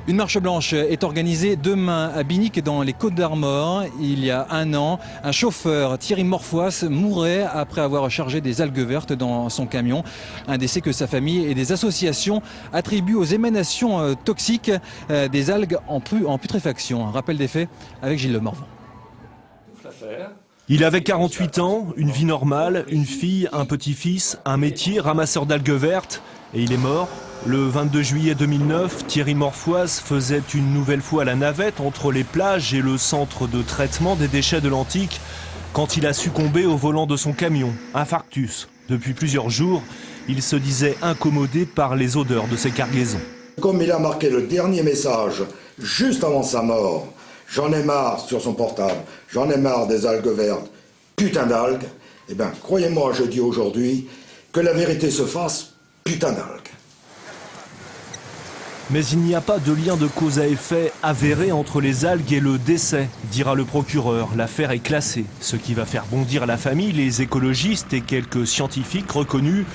Une marche blanche est organisée demain à Binic dans les Côtes-d'Armor. Il y a un an, un chauffeur, Thierry Morfois, mourait après avoir chargé des algues vertes dans son camion. Un décès que sa famille et des associations attribuent aux émanations toxiques des algues en putréfaction. Un rappel des faits avec Gilles Le Morvan. Il avait 48 ans, une vie normale, une fille, un petit-fils, un métier, ramasseur d'algues vertes, et il est mort. Le 22 juillet 2009, Thierry Morfois faisait une nouvelle fois la navette entre les plages et le centre de traitement des déchets de l'Antique quand il a succombé au volant de son camion, infarctus. Depuis plusieurs jours, il se disait incommodé par les odeurs de ses cargaisons. Comme il a marqué le dernier message juste avant sa mort, j'en ai marre sur son portable, j'en ai marre des algues vertes, putain d'algues, eh bien croyez-moi, je dis aujourd'hui que la vérité se fasse, putain d'algues. Mais il n'y a pas de lien de cause à effet avéré entre les algues et le décès, dira le procureur. L'affaire est classée, ce qui va faire bondir la famille, les écologistes et quelques scientifiques reconnus.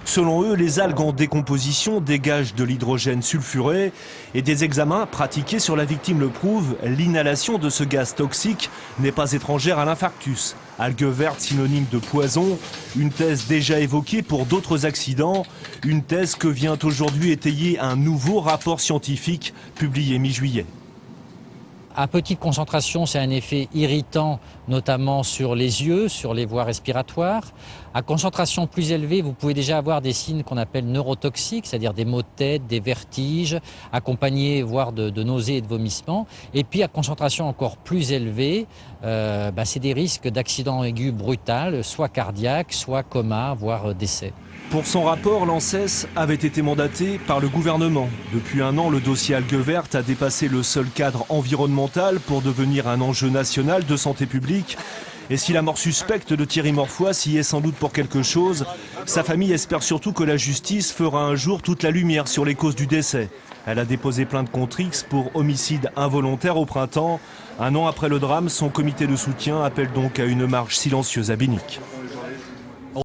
Selon eux, les algues en décomposition dégagent de l'hydrogène sulfuré et des examens pratiqués sur la victime le prouvent. L'inhalation de ce gaz toxique n'est pas étrangère à l'infarctus. Algues vertes synonyme de poison, une thèse déjà évoquée pour d'autres accidents, une thèse que vient aujourd'hui étayer un nouveau rapport scientifique publié mi-juillet. À petite concentration, c'est un effet irritant, notamment sur les yeux, sur les voies respiratoires. À concentration plus élevée, vous pouvez déjà avoir des signes qu'on appelle neurotoxiques, c'est-à-dire des maux de tête, des vertiges, accompagnés voire de nausées et de vomissements. Et puis à concentration encore plus élevée, c'est des risques d'accident aigu brutal, soit cardiaque, soit coma, voire décès. Pour son rapport, l'ANSES avait été mandaté par le gouvernement. Depuis un an, le dossier algues vertes a dépassé le seul cadre environnemental pour devenir un enjeu national de santé publique. Et si la mort suspecte de Thierry Morfois y est sans doute pour quelque chose, sa famille espère surtout que la justice fera un jour toute la lumière sur les causes du décès. Elle a déposé plainte contre X pour homicide involontaire au printemps. Un an après le drame, son comité de soutien appelle donc à une marche silencieuse à Binic.